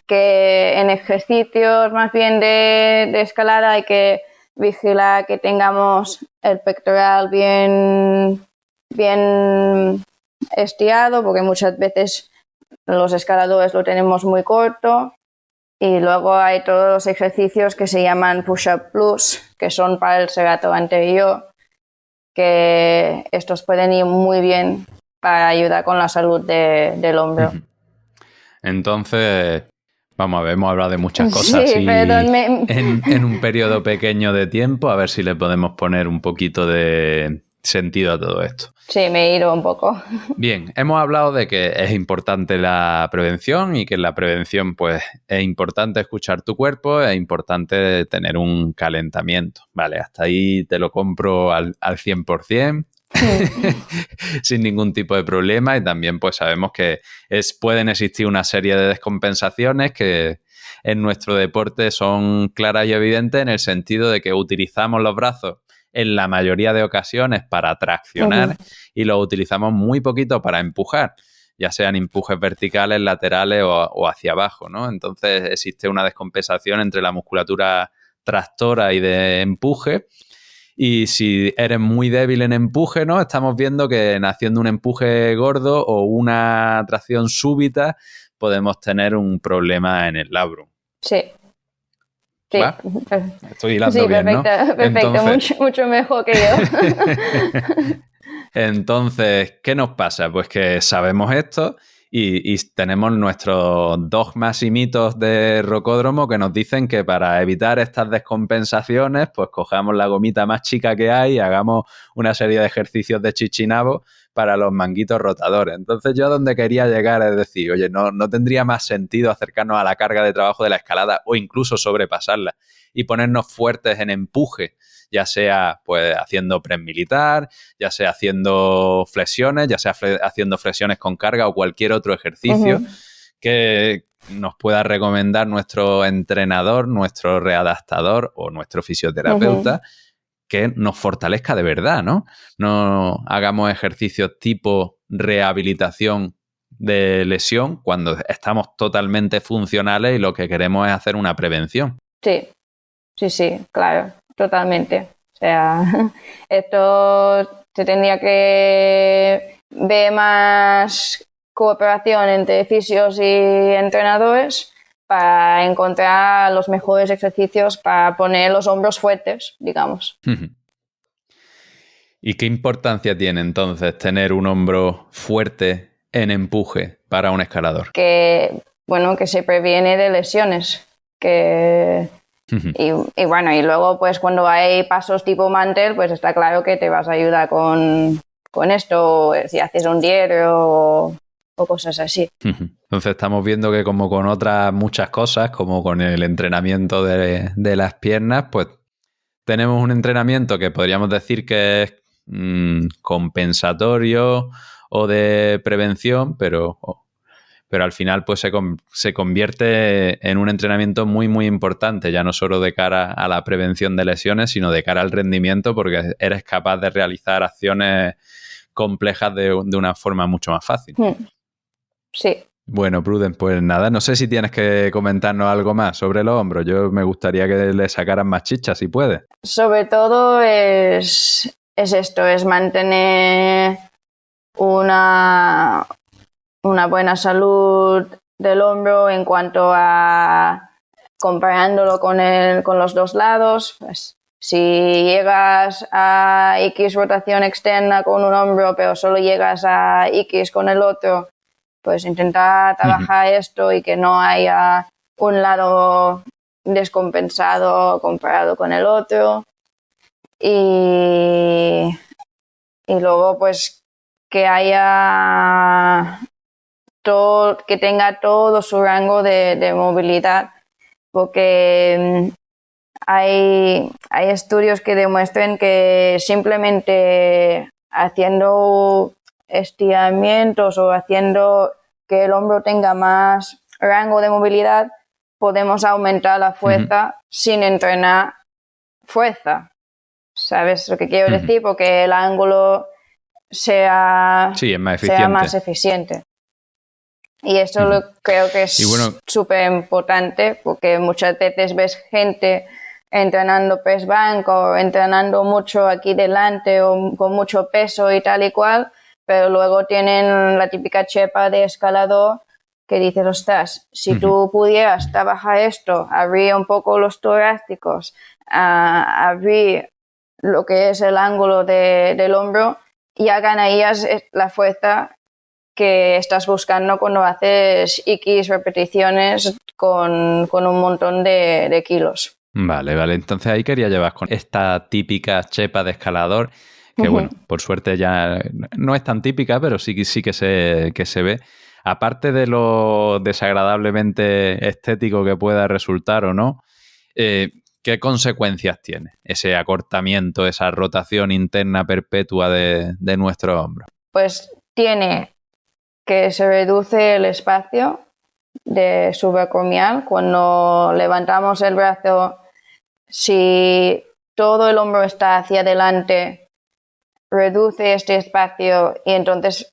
que en ejercicios más bien de escalada hay que vigilar que tengamos el pectoral bien estirado, porque muchas veces los escaladores lo tenemos muy corto. Y luego hay todos los ejercicios que se llaman push-up plus, que son para el serrato anterior, que estos pueden ir muy bien para ayudar con la salud del hombro. Entonces, vamos a ver, hemos hablado de muchas cosas sí, en un periodo pequeño de tiempo, a ver si le podemos poner un poquito de sentido a todo esto. Sí, me he ido un poco. Bien, hemos hablado de que es importante la prevención y que en la prevención pues es importante escuchar tu cuerpo, es importante tener un calentamiento. Vale, hasta ahí te lo compro al 100%. Sin ningún tipo de problema, y también pues sabemos que pueden existir una serie de descompensaciones que en nuestro deporte son claras y evidentes en el sentido de que utilizamos los brazos en la mayoría de ocasiones para traccionar y los utilizamos muy poquito para empujar, ya sean empujes verticales, laterales o hacia abajo, ¿no? Entonces existe una descompensación entre la musculatura tractora y de empuje. Y si eres muy débil en empuje, ¿no? Estamos viendo que haciendo un empuje gordo o una tracción súbita podemos tener un problema en el labrum. Sí. Sí. ¿Va? Estoy hilando sí, bien, ¿no? Perfecto, Entonces, mucho mejor que yo. Entonces, ¿qué nos pasa? Pues que sabemos esto y tenemos nuestros dogmas y mitos de rocódromo que nos dicen que para evitar estas descompensaciones, pues cojamos la gomita más chica que hay y hagamos una serie de ejercicios de chichinabo para los manguitos rotadores. Entonces, yo a donde quería llegar es decir, oye, ¿no tendría más sentido acercarnos a la carga de trabajo de la escalada o incluso sobrepasarla y ponernos fuertes en empuje? Ya sea pues haciendo press militar, ya sea haciendo flexiones, ya sea haciendo flexiones con carga o cualquier otro ejercicio que nos pueda recomendar nuestro entrenador, nuestro readaptador o nuestro fisioterapeuta, que nos fortalezca de verdad, ¿no? No hagamos ejercicios tipo rehabilitación de lesión cuando estamos totalmente funcionales y lo que queremos es hacer una prevención. Sí, claro, totalmente. O sea, esto se tendría que ver más cooperación entre fisios y entrenadores para encontrar los mejores ejercicios para poner los hombros fuertes, digamos. ¿Y qué importancia tiene entonces tener un hombro fuerte en empuje para un escalador? Que se previene de lesiones, y bueno, y luego pues cuando hay pasos tipo mantel, pues está claro que te vas a ayudar con esto, si haces un diario o cosas así. Entonces estamos viendo que como con otras muchas cosas, como con el entrenamiento de las piernas, pues tenemos un entrenamiento que podríamos decir que es compensatorio o de prevención, pero al final pues se convierte en un entrenamiento muy, muy importante, ya no solo de cara a la prevención de lesiones, sino de cara al rendimiento, porque eres capaz de realizar acciones complejas de una forma mucho más fácil. Sí. Bueno, Pruden, pues nada, no sé si tienes que comentarnos algo más sobre los hombros. Yo me gustaría que le sacaran más chicha, si puedes. Sobre todo es esto, es mantener una buena salud del hombro en cuanto a comparándolo con los dos lados. Pues, si llegas a X rotación externa con un hombro, pero solo llegas a X con el otro, pues intentar trabajar esto y que no haya un lado descompensado comparado con el otro. Y luego, pues, que haya que tenga todo su rango de movilidad, porque hay estudios que demuestran que simplemente haciendo estiramientos o haciendo que el hombro tenga más rango de movilidad, podemos aumentar la fuerza sin entrenar fuerza. ¿Sabes lo que quiero decir? Porque el ángulo sea más eficiente. Y esto creo que es súper importante, porque muchas veces ves gente entrenando press bank o entrenando mucho aquí delante o con mucho peso y tal y cual, pero luego tienen la típica chepa de escalador que dices, ostras, si tú pudieras trabajar esto, abrir un poco los torácicos, abrir lo que es el ángulo del hombro, ya ganarías la fuerza que estás buscando cuando haces X repeticiones con un montón de kilos. Vale. Entonces ahí quería llevar con esta típica chepa de escalador que bueno, por suerte ya no es tan típica, pero sí que se ve. Aparte de lo desagradablemente estético que pueda resultar o no, ¿qué consecuencias tiene ese acortamiento, esa rotación interna perpetua de nuestro hombro? Pues tiene que se reduce el espacio de subacromial. Cuando levantamos el brazo, si todo el hombro está hacia adelante, reduce este espacio y entonces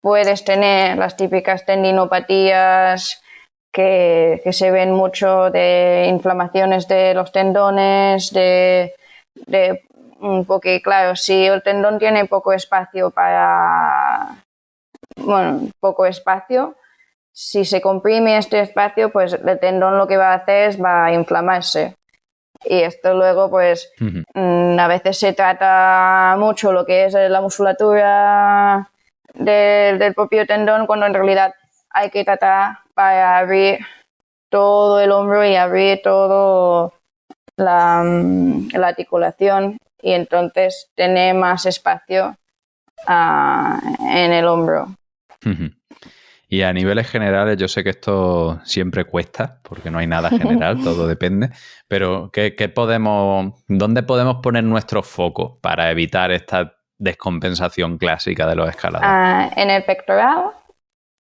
puedes tener las típicas tendinopatías que se ven mucho, de inflamaciones de los tendones, porque claro, si el tendón tiene poco espacio si se comprime este espacio, pues el tendón lo que va a hacer es va a inflamarse. Y esto luego, pues, a veces se trata mucho lo que es la musculatura del propio tendón, cuando en realidad hay que tratar para abrir todo el hombro y abrir todo la articulación y entonces tener más espacio en el hombro. Y a niveles generales, yo sé que esto siempre cuesta, porque no hay nada general, todo depende, pero ¿dónde podemos poner nuestro foco para evitar esta descompensación clásica de los escaladores? En el pectoral,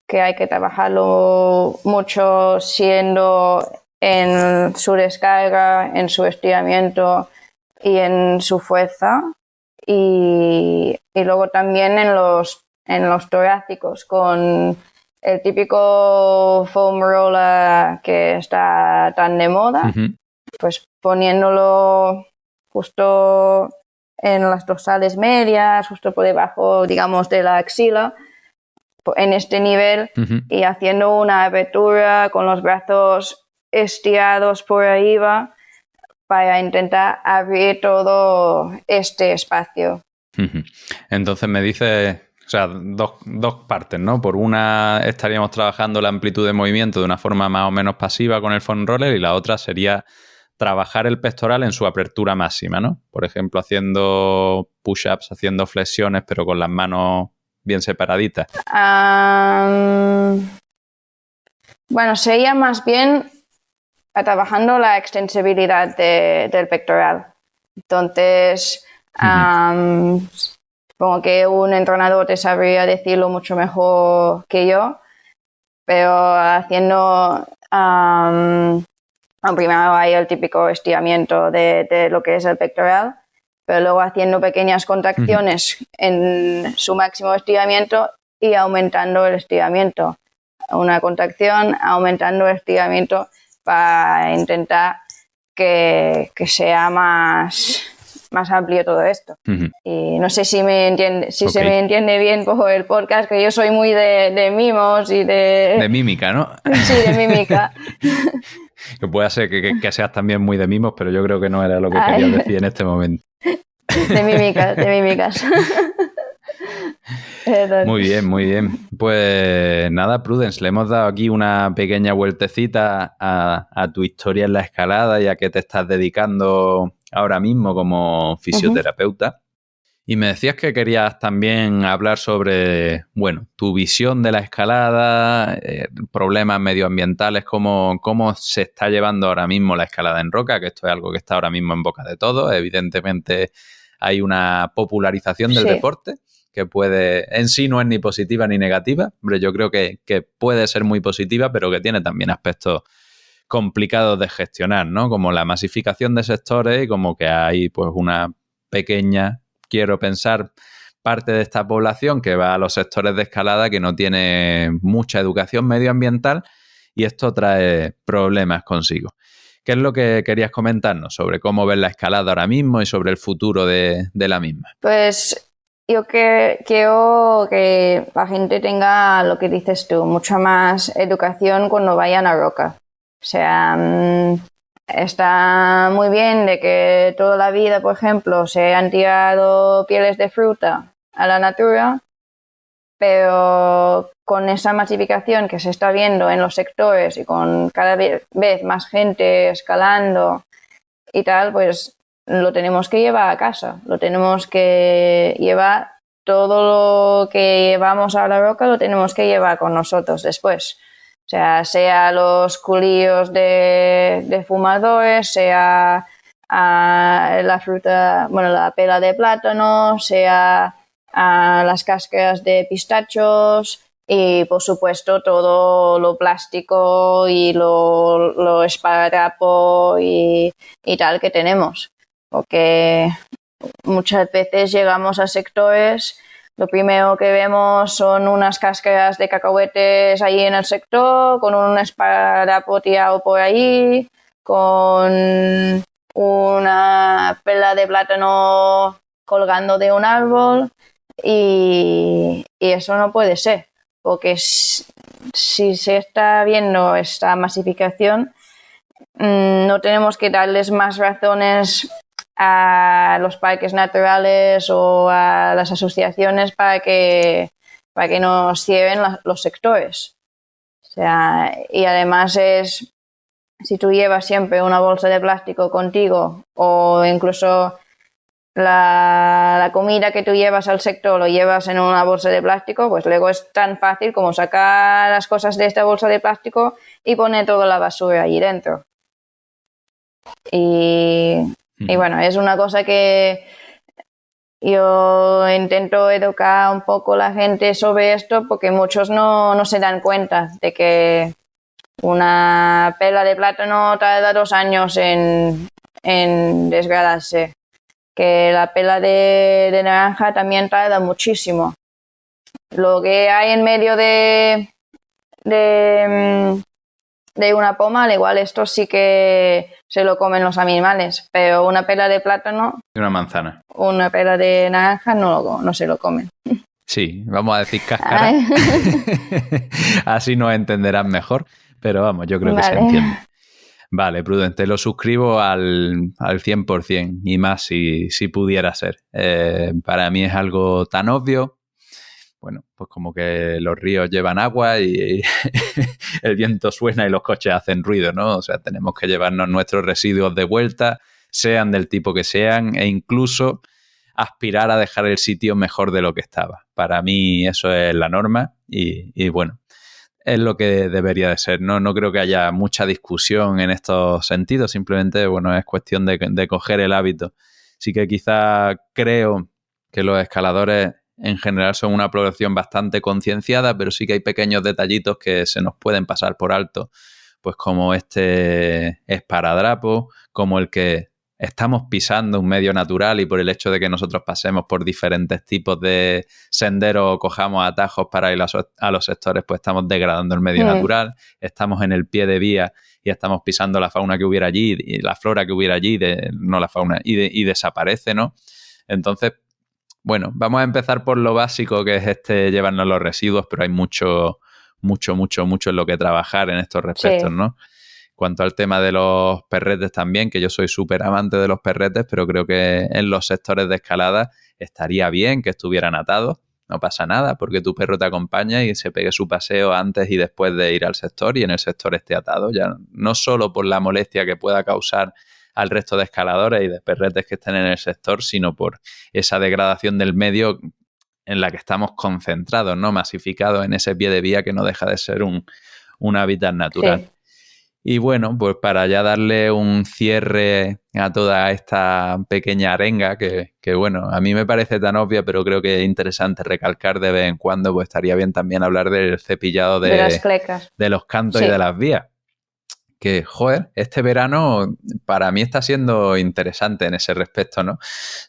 que hay que trabajarlo mucho siendo en su descarga, en su estiramiento y en su fuerza. Y luego también en los torácicos, con el típico foam roller que está tan de moda, pues poniéndolo justo en las dorsales medias, justo por debajo, digamos, de la axila, en este nivel, y haciendo una abertura con los brazos estirados por arriba para intentar abrir todo este espacio. Entonces me dices, o sea, dos partes, ¿no? Por una estaríamos trabajando la amplitud de movimiento de una forma más o menos pasiva con el foam roller, y la otra sería trabajar el pectoral en su apertura máxima, ¿no? Por ejemplo, haciendo push-ups, haciendo flexiones, pero con las manos bien separaditas. Bueno, sería más bien trabajando la extensibilidad del pectoral. Entonces, supongo que un entrenador te sabría decirlo mucho mejor que yo, pero haciendo primero hay el típico estiramiento de lo que es el pectoral, pero luego haciendo pequeñas contracciones en su máximo estiramiento y aumentando el estiramiento. Una contracción, aumentando el estiramiento para intentar que sea más amplio todo esto. Y no sé si me entiende, se me entiende bien por el podcast, que yo soy muy de mimos y de mímica, ¿no? Sí, de mímica. Que puede ser que seas también muy de mimos, pero yo creo que no era lo que querías decir en este momento. De mímicas. Muy bien, muy bien. Pues nada, Prudence, le hemos dado aquí una pequeña vueltecita a tu historia en la escalada y a qué te estás dedicando ahora mismo como fisioterapeuta. Y me decías que querías también hablar sobre, bueno, tu visión de la escalada, problemas medioambientales, cómo se está llevando ahora mismo la escalada en roca, que esto es algo que está ahora mismo en boca de todos. Evidentemente hay una popularización del deporte que en sí no es ni positiva ni negativa. Hombre, yo creo que puede ser muy positiva, pero que tiene también aspectos complicados de gestionar, ¿no? Como la masificación de sectores y como que hay pues una pequeña, quiero pensar, parte de esta población que va a los sectores de escalada que no tiene mucha educación medioambiental, y esto trae problemas consigo. ¿Qué es lo que querías comentarnos sobre cómo ves la escalada ahora mismo y sobre el futuro de la misma? Pues yo quiero que la gente tenga, lo que dices tú, mucha más educación cuando vayan a roca. O sea, está muy bien de que toda la vida, por ejemplo, se han tirado pieles de fruta a la natura, pero con esa masificación que se está viendo en los sectores y con cada vez más gente escalando y tal, pues lo tenemos que llevar a casa, lo tenemos que llevar, todo lo que llevamos a la roca lo tenemos que llevar con nosotros después. O sea los culillos de fumadores, sea la fruta, bueno, la pela de plátano, sea las cáscaras de pistachos y, por supuesto, todo lo plástico y lo esparadrapo y tal que tenemos. Porque muchas veces llegamos a sectores, lo primero que vemos son unas cáscaras de cacahuetes ahí en el sector, con un esparadrapo tirado por ahí, con una pela de plátano colgando de un árbol y eso no puede ser, porque si se está viendo esta masificación, no tenemos que darles más razones a los parques naturales o a las asociaciones para que nos cierren los sectores. O sea, y además si tú llevas siempre una bolsa de plástico contigo o incluso la comida que tú llevas al sector lo llevas en una bolsa de plástico, pues luego es tan fácil como sacar las cosas de esta bolsa de plástico y poner toda la basura allí dentro. Y bueno, es una cosa que yo intento educar un poco a la gente sobre esto porque muchos no se dan cuenta de que una pela de plátano tarda 2 años en desgradarse, que la pela de naranja también tarda muchísimo. Lo que hay en medio de una poma, al igual esto sí que se lo comen los animales, pero una pela de plátano Y una manzana. una pela de naranja no se lo comen. Sí, vamos a decir cáscara. Así nos entenderán mejor, pero vamos, yo creo que se entiende. Vale, Prudente, lo suscribo al 100% y más si pudiera ser. Para mí es algo tan obvio. Bueno, pues como que los ríos llevan agua y el viento suena y los coches hacen ruido, ¿no? O sea, tenemos que llevarnos nuestros residuos de vuelta, sean del tipo que sean, e incluso aspirar a dejar el sitio mejor de lo que estaba. Para mí eso es la norma y bueno, es lo que debería de ser. No creo que haya mucha discusión en estos sentidos, simplemente, bueno, es cuestión de coger el hábito. Sí que quizá creo que los escaladores en general son una población bastante concienciada, pero sí que hay pequeños detallitos que se nos pueden pasar por alto, pues como este esparadrapo, como el que estamos pisando un medio natural y por el hecho de que nosotros pasemos por diferentes tipos de senderos o cojamos atajos para ir a los sectores, pues estamos degradando el medio natural, estamos en el pie de vía y estamos pisando la fauna que hubiera allí y la flora que hubiera allí, no la fauna, y desaparece, ¿no? Entonces, bueno, vamos a empezar por lo básico, que es llevarnos los residuos, pero hay mucho en lo que trabajar en estos respectos, sí. ¿No? Cuanto al tema de los perretes también, que yo soy súper amante de los perretes, pero creo que en los sectores de escalada estaría bien que estuvieran atados. No pasa nada, porque tu perro te acompaña y se pegue su paseo antes y después de ir al sector y en el sector esté atado. Ya no solo por la molestia que pueda causar al resto de escaladores y de perretes que estén en el sector, sino por esa degradación del medio en la que estamos concentrados, ¿no? Masificados en ese pie de vía que no deja de ser un hábitat natural. Sí. Y bueno, pues para ya darle un cierre a toda esta pequeña arenga que bueno, a mí me parece tan obvia, pero creo que es interesante recalcar de vez en cuando, pues estaría bien también hablar del cepillado de las clecas, de los cantos sí. Y de las vías. Que, joder, este verano para mí está siendo interesante en ese respecto, ¿no?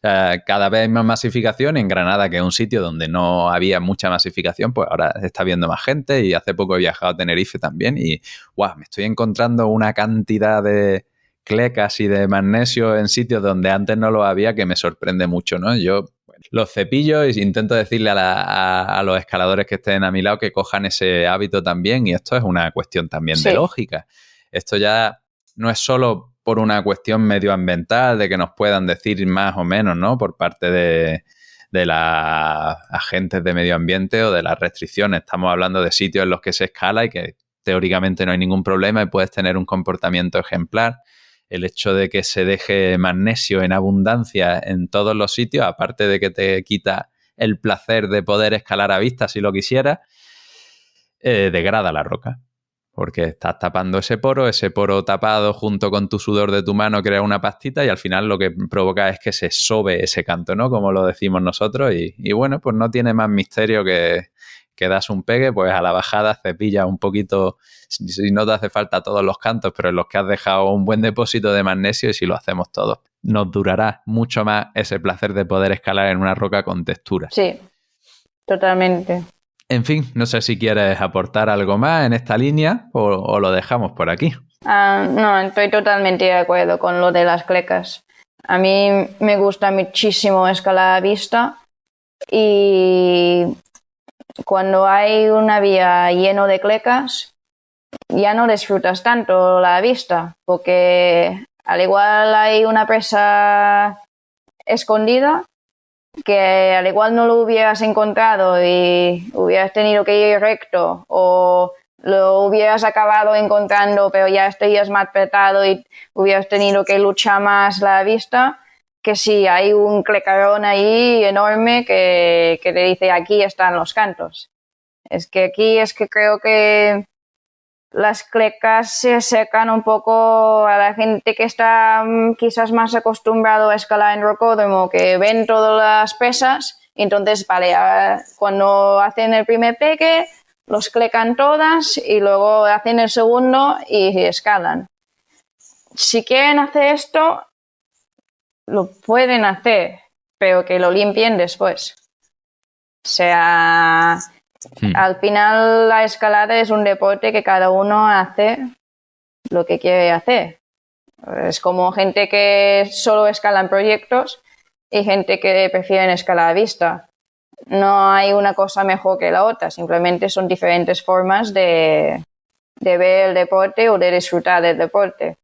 Cada vez hay más masificación. En Granada, que es un sitio donde no había mucha masificación, pues ahora está viendo más gente y hace poco he viajado a Tenerife también y, wow, me estoy encontrando una cantidad de clecas y de magnesio en sitios donde antes no lo había que me sorprende mucho, ¿no? Yo los cepillos y intento decirle a los escaladores que estén a mi lado que cojan ese hábito también y esto es una cuestión también de lógica. Esto ya no es solo por una cuestión medioambiental de que nos puedan decir más o menos, ¿no? Por parte de las agentes de medio ambiente o de las restricciones. Estamos hablando de sitios en los que se escala y que teóricamente no hay ningún problema y puedes tener un comportamiento ejemplar. el hecho de que se deje magnesio en abundancia en todos los sitios, aparte de que te quita el placer de poder escalar a vista si lo quisieras, degrada la roca. Porque estás tapando ese poro tapado junto con tu sudor de tu mano crea una pastita y al final lo que provoca es que se sobe ese canto, ¿no? Como lo decimos nosotros y bueno, pues no tiene más misterio que das un pegue, pues a la bajada cepillas un poquito, si no te hace falta todos los cantos, pero en los que has dejado un buen depósito de magnesio y si lo hacemos todos, nos durará mucho más ese placer de poder escalar en una roca con textura. Sí, totalmente. En fin, no sé si quieres aportar algo más en esta línea o lo dejamos por aquí. No, estoy totalmente de acuerdo con lo de las clecas. A mí me gusta muchísimo escalar a vista y cuando hay una vía lleno de clecas ya no disfrutas tanto la vista porque al igual hay una presa escondida que al igual no lo hubieras encontrado y hubieras tenido que ir recto o lo hubieras acabado encontrando pero ya estarías más apretado y hubieras tenido que luchar más la vista, que si hay un clecarón ahí enorme que te dice aquí están los cantos. Es que aquí es que creo que las clecas se acercan un poco a la gente que está quizás más acostumbrado a escalar en rocódromo, que ven todas las pesas y entonces, vale, cuando hacen el primer pegue los clecan todas y luego hacen el segundo y escalan. Si quieren hacer esto, lo pueden hacer, pero que lo limpien después. O sea, al final la escalada es un deporte que cada uno hace lo que quiere hacer. Es como gente que solo escala en proyectos y gente que prefiere escalar a vista. No hay una cosa mejor que la otra, simplemente son diferentes formas de ver el deporte o de disfrutar del deporte.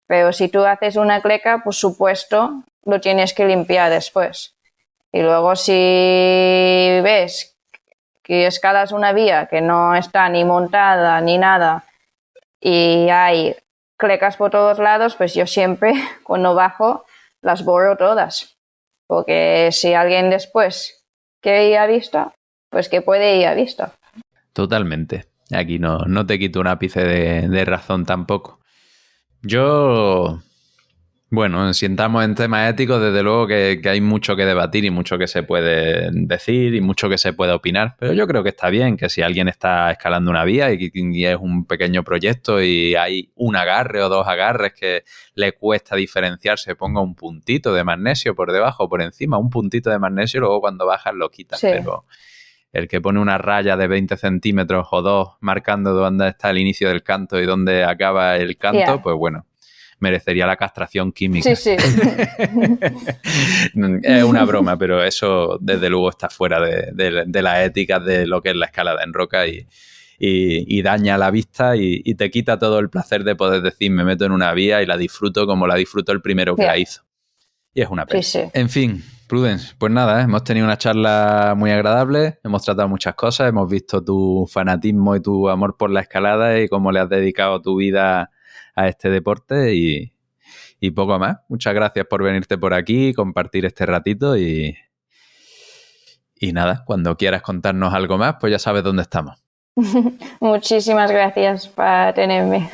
Pero si tú haces una cleca, por supuesto, lo tienes que limpiar después. Y luego si ves que escalas una vía que no está ni montada ni nada y hay clecas por todos lados, pues yo siempre, cuando bajo, las borro todas. Porque si alguien después quiere ir a vista, pues que puede ir a vista. Totalmente. Aquí no te quito un ápice de razón tampoco. Yo, bueno, si entramos en temas éticos, desde luego que hay mucho que debatir y mucho que se puede decir y mucho que se puede opinar, pero yo creo que está bien que si alguien está escalando una vía y es un pequeño proyecto y hay un agarre o dos agarres que le cuesta diferenciarse, ponga un puntito de magnesio por debajo o por encima, un puntito de magnesio y luego cuando bajas lo quitas, sí. Pero el que pone una raya de 20 centímetros o dos marcando dónde está el inicio del canto y dónde acaba el canto, pues bueno, merecería la castración química. Sí. Es una broma, pero eso desde luego está fuera de la ética de lo que es la escalada en roca y daña la vista y te quita todo el placer de poder decir me meto en una vía y la disfruto como la disfrutó el primero que la hizo. Y es una pena. Sí. En fin, Prudence, pues nada, hemos tenido una charla muy agradable, hemos tratado muchas cosas, hemos visto tu fanatismo y tu amor por la escalada y cómo le has dedicado tu vida a este deporte y poco más. Muchas gracias por venirte por aquí, compartir este ratito y nada, cuando quieras contarnos algo más, pues ya sabes dónde estamos. Muchísimas gracias por tenerme.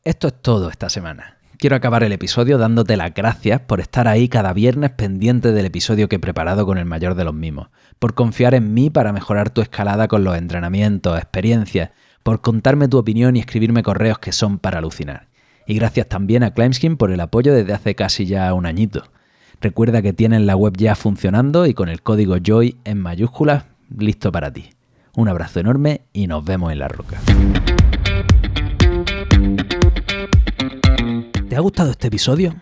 Esto es todo esta semana. Quiero acabar el episodio dándote las gracias por estar ahí cada viernes pendiente del episodio que he preparado con el mayor de los mimos, por confiar en mí para mejorar tu escalada con los entrenamientos, experiencias, por contarme tu opinión y escribirme correos que son para alucinar. Y gracias también a Climbskin por el apoyo desde hace casi ya un añito. Recuerda que tienen la web ya funcionando y con el código JOY en mayúsculas listo para ti. Un abrazo enorme y nos vemos en la roca. ¿Te ha gustado este episodio?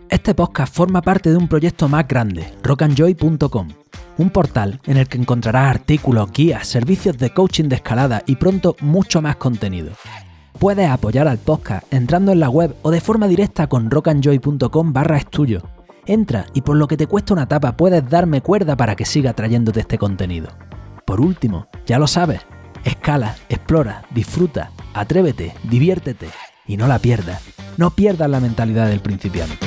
Este podcast forma parte de un proyecto más grande, rockandjoy.com, un portal en el que encontrarás artículos, guías, servicios de coaching de escalada y pronto mucho más contenido. Puedes apoyar al podcast entrando en la web o de forma directa con rockandjoy.com/estudio. Entra y por lo que te cuesta una tapa puedes darme cuerda para que siga trayéndote este contenido. Por último, ya lo sabes, escala, explora, disfruta, atrévete, diviértete y no la pierdas. No pierdas la mentalidad del principiante.